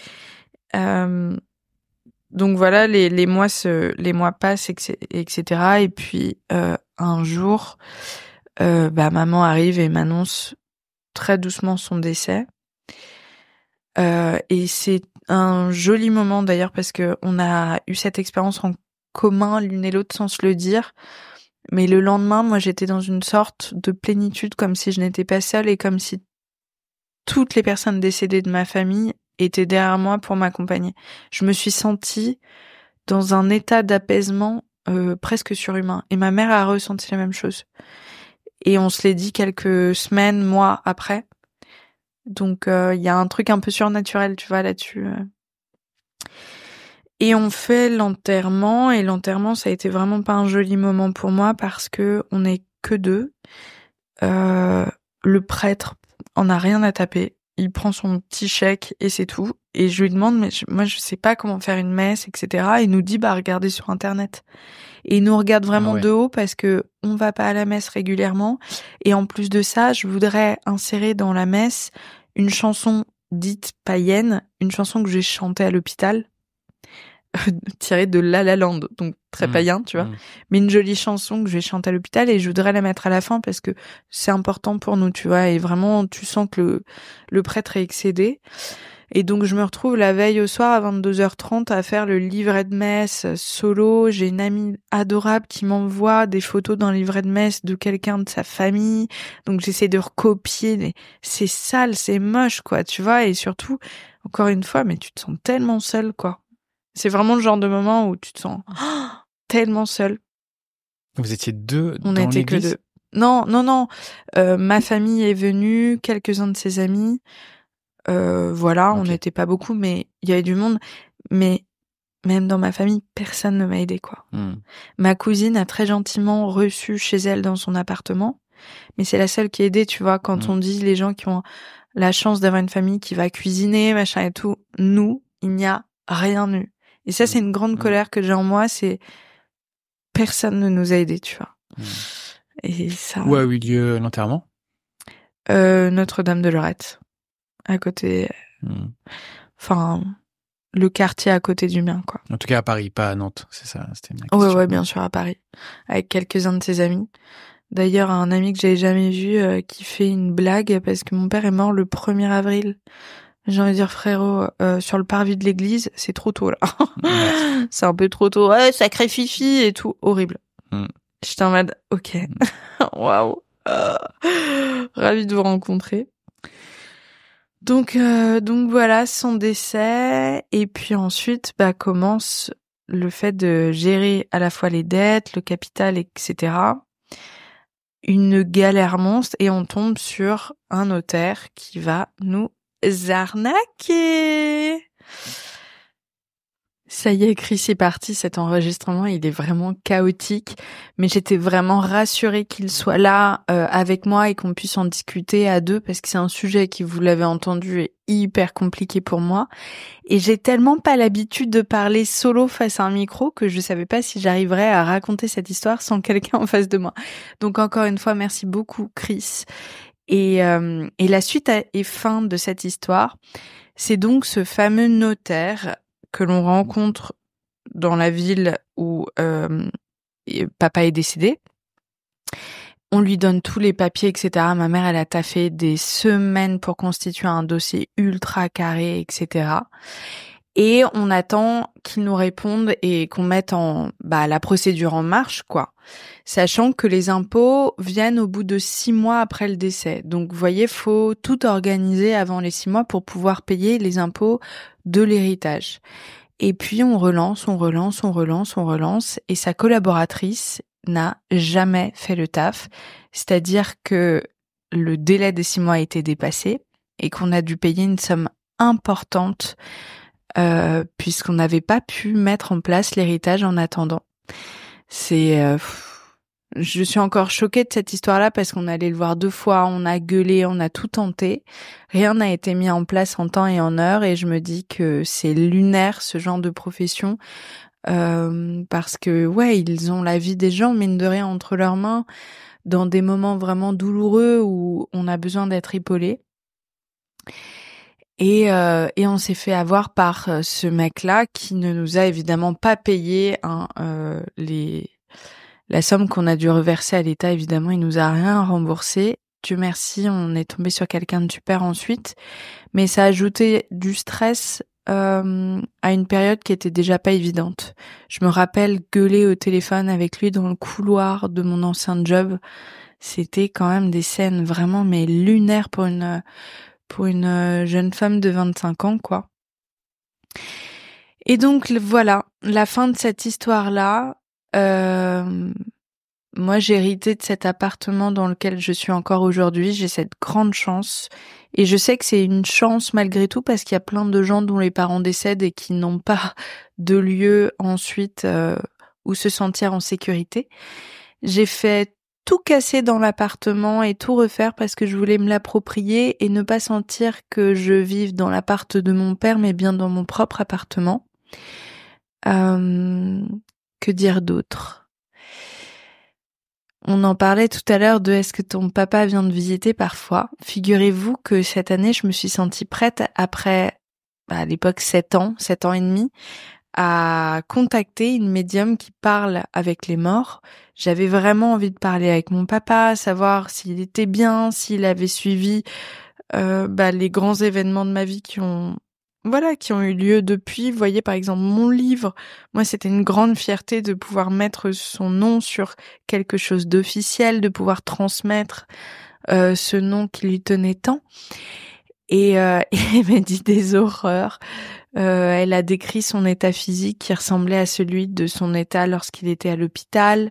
A: Donc voilà, les mois passent, etc. Et puis un jour, maman arrive et m'annonce très doucement son décès. Et c'est un joli moment d'ailleurs parce que on a eu cette expérience en commun l'une et l'autre sans se le dire. Mais le lendemain, moi, j'étais dans une sorte de plénitude, comme si je n'étais pas seule et comme si toutes les personnes décédées de ma famille étaient derrière moi pour m'accompagner. Je me suis sentie dans un état d'apaisement presque surhumain. Et ma mère a ressenti la même chose. Et on se l'est dit quelques semaines, mois après. Donc, y a un truc un peu surnaturel, tu vois, là-dessus. Et on fait l'enterrement. Et l'enterrement, ça a été vraiment pas un joli moment pour moi parce que on est que deux. Le prêtre en a rien à taper. Il prend son petit chèque et c'est tout. Et je lui demande, mais moi je sais pas comment faire une messe, etc. Il nous dit, regardez sur Internet. Et il nous regarde vraiment de haut parce que on va pas à la messe régulièrement. Et en plus de ça, je voudrais insérer dans la messe une chanson dite païenne, une chanson que j'ai chantée à l'hôpital, tirée de La La Land, donc très païen, tu vois. Mais une jolie chanson que je vais chanter à l'hôpital et je voudrais la mettre à la fin parce que c'est important pour nous, tu vois. Et vraiment, tu sens que le prêtre est excédé. Et donc je me retrouve la veille au soir à 22h30 à faire le livret de messe solo. J'ai une amie adorable qui m'envoie des photos d'un livret de messe de quelqu'un de sa famille. Donc j'essaie de recopier. C'est sale, c'est moche, quoi, tu vois. Et surtout, encore une fois, mais tu te sens tellement seule, quoi. C'est vraiment le genre de moment où tu te sens tellement seule.
B: Vous étiez deux
A: On
B: dans
A: n'était
B: l'église?
A: que deux. Non. Ma famille est venue, quelques-uns de ses amis. Voilà, on n'était pas beaucoup, mais il y avait du monde. Mais même dans ma famille, personne ne m'a aidé, quoi. Ma cousine a très gentiment reçu chez elle dans son appartement, mais c'est la seule qui a aidé, tu vois, quand on dit les gens qui ont la chance d'avoir une famille qui va cuisiner, machin et tout. Nous, il n'y a rien eu. Et ça, c'est une grande colère que j'ai en moi, c'est personne ne nous a aidés, tu vois. Et ça...
B: Où a eu lieu l'enterrement?
A: Notre-Dame de Lorette. À côté... Enfin, le quartier à côté du mien, quoi.
B: En tout cas à Paris, pas à Nantes, c'est ça, c'était ma question.
A: Ouais, bien sûr, à Paris. Avec quelques-uns de ses amis. D'ailleurs, un ami que j'avais jamais vu qui fait une blague parce que mon père est mort le 1er avril. J'ai envie de dire, frérot, sur le parvis de l'église, c'est trop tôt, là. C'est un peu trop tôt. Ouais, sacré fifi et tout. Horrible. J'étais en mode, ok. Waouh. Ravie de vous rencontrer. Donc voilà, son décès. Et puis ensuite, commence le fait de gérer à la fois les dettes, le capital, etc. Une galère monstre et on tombe sur un notaire qui va nous arnaquer. Ça y est, Chris est parti, cet enregistrement, il est vraiment chaotique, mais j'étais vraiment rassurée qu'il soit là avec moi et qu'on puisse en discuter à deux parce que c'est un sujet qui, vous l'avez entendu, est hyper compliqué pour moi. Et j'ai tellement pas l'habitude de parler solo face à un micro que je savais pas si j'arriverais à raconter cette histoire sans quelqu'un en face de moi. Donc encore une fois, merci beaucoup Chris. Et la suite et fin de cette histoire, c'est donc ce fameux notaire que l'on rencontre dans la ville où papa est décédé. On lui donne tous les papiers, etc. Ma mère, elle a taffé des semaines pour constituer un dossier ultra carré, etc. Et on attend qu'il nous réponde et qu'on mette la procédure en marche, quoi. Sachant que les impôts viennent au bout de 6 mois après le décès. Donc, vous voyez, faut tout organiser avant les 6 mois pour pouvoir payer les impôts de l'héritage. Et puis, on relance, et sa collaboratrice n'a jamais fait le taf. C'est-à-dire que le délai des 6 mois a été dépassé et qu'on a dû payer une somme importante puisqu'on n'avait pas pu mettre en place l'héritage en attendant. Je suis encore choquée de cette histoire-là parce qu'on allait le voir 2 fois, on a gueulé, on a tout tenté. Rien n'a été mis en place en temps et en heure et je me dis que c'est lunaire ce genre de profession parce que ils ont la vie des gens mine de rien entre leurs mains dans des moments vraiment douloureux où on a besoin d'être épaulé. Et on s'est fait avoir par ce mec-là qui ne nous a évidemment pas payé la somme qu'on a dû reverser à l'État. Évidemment, il nous a rien remboursé. Dieu merci, on est tombé sur quelqu'un de super ensuite. Mais ça a ajouté du stress à une période qui était déjà pas évidente. Je me rappelle gueuler au téléphone avec lui dans le couloir de mon ancien job. C'était quand même des scènes vraiment mais lunaires pour une jeune femme de 25 ans, quoi. Et donc, voilà, la fin de cette histoire-là. Moi, j'ai hérité de cet appartement dans lequel je suis encore aujourd'hui. J'ai cette grande chance. Et je sais que c'est une chance malgré tout parce qu'il y a plein de gens dont les parents décèdent et qui n'ont pas de lieu ensuite où se sentir en sécurité. J'ai fait tout casser dans l'appartement et tout refaire parce que je voulais me l'approprier et ne pas sentir que je vive dans l'appart de mon père mais bien dans mon propre appartement. Que dire d'autre ? On en parlait tout à l'heure de est-ce que ton papa vient de visiter parfois. Figurez-vous que cette année, je me suis sentie prête après, à l'époque 7 ans et demi, à contacter une médium qui parle avec les morts. J'avais vraiment envie de parler avec mon papa, savoir s'il était bien, s'il avait suivi les grands événements de ma vie qui ont voilà, qui ont eu lieu depuis. Vous voyez, par exemple, mon livre. Moi, c'était une grande fierté de pouvoir mettre son nom sur quelque chose d'officiel, de pouvoir transmettre ce nom qui lui tenait tant. Et elle m'a dit des horreurs. Elle a décrit son état physique qui ressemblait à celui de son état lorsqu'il était à l'hôpital.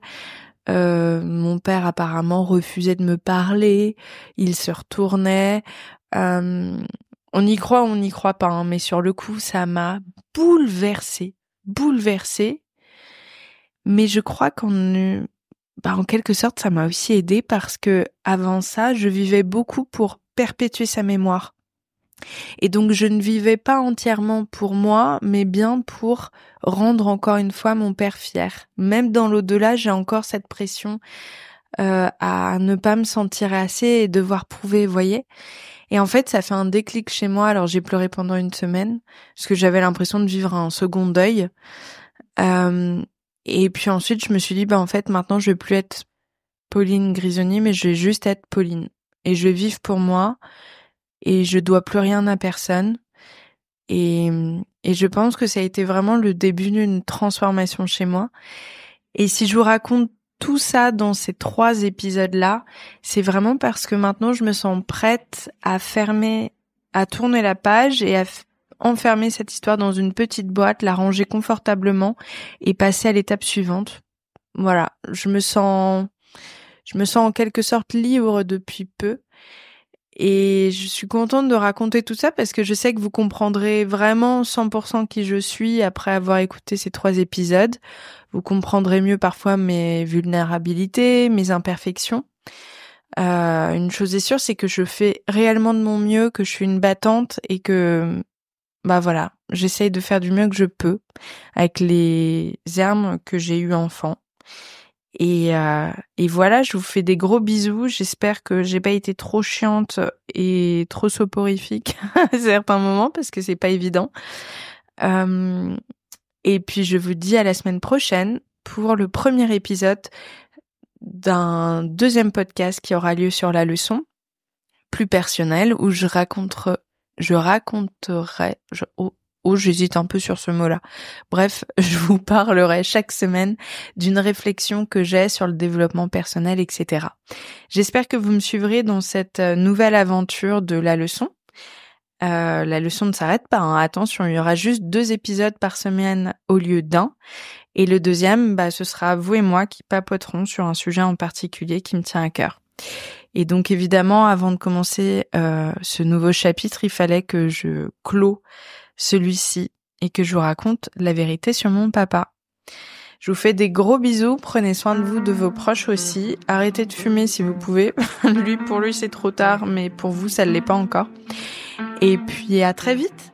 A: Mon père apparemment refusait de me parler. Il se retournait. On y croit ou on n'y croit pas, hein, mais sur le coup, ça m'a bouleversée. Mais je crois en quelque sorte, ça m'a aussi aidée parce que avant ça, je vivais beaucoup pour perpétuer sa mémoire. Et donc, je ne vivais pas entièrement pour moi, mais bien pour rendre encore une fois mon père fier. Même dans l'au-delà, j'ai encore cette pression à ne pas me sentir assez et devoir prouver, vous voyez. Et en fait, ça fait un déclic chez moi. Alors, j'ai pleuré pendant une semaine parce que j'avais l'impression de vivre un second deuil. Et puis ensuite, je me suis dit, en fait, maintenant, je vais plus être Pauline Grisoni, mais je vais juste être Pauline. Et je vais vivre pour moi. Et je dois plus rien à personne. Et je pense que ça a été vraiment le début d'une transformation chez moi. Et si je vous raconte tout ça dans ces 3 épisodes-là, c'est vraiment parce que maintenant je me sens prête à tourner la page et à enfermer cette histoire dans une petite boîte, la ranger confortablement et passer à l'étape suivante. Voilà, je me sens en quelque sorte libre depuis peu. Et je suis contente de raconter tout ça parce que je sais que vous comprendrez vraiment 100% qui je suis après avoir écouté ces 3 épisodes. Vous comprendrez mieux parfois mes vulnérabilités, mes imperfections. Une chose est sûre, c'est que je fais réellement de mon mieux, que je suis une battante et que, voilà, j'essaye de faire du mieux que je peux avec les armes que j'ai eues enfant. Et voilà, je vous fais des gros bisous. J'espère que j'ai pas été trop chiante et trop soporifique à certains moments parce que c'est pas évident. Et puis je vous dis à la semaine prochaine pour le premier épisode d'un 2e podcast qui aura lieu sur la leçon, plus personnel, où j'hésite un peu sur ce mot-là. Bref, je vous parlerai chaque semaine d'une réflexion que j'ai sur le développement personnel, etc. J'espère que vous me suivrez dans cette nouvelle aventure de la leçon. La leçon ne s'arrête pas, hein. Attention, il y aura juste 2 épisodes par semaine au lieu d'un. Et le 2e, ce sera vous et moi qui papoterons sur un sujet en particulier qui me tient à cœur. Et donc évidemment, avant de commencer ce nouveau chapitre, il fallait que je clôt celui-ci et que je vous raconte la vérité sur mon papa. Je vous fais des gros bisous, prenez soin de vous, de vos proches aussi. Arrêtez de fumer si vous pouvez. Pour lui c'est trop tard, mais pour vous ça ne l'est pas encore. Et puis à très vite.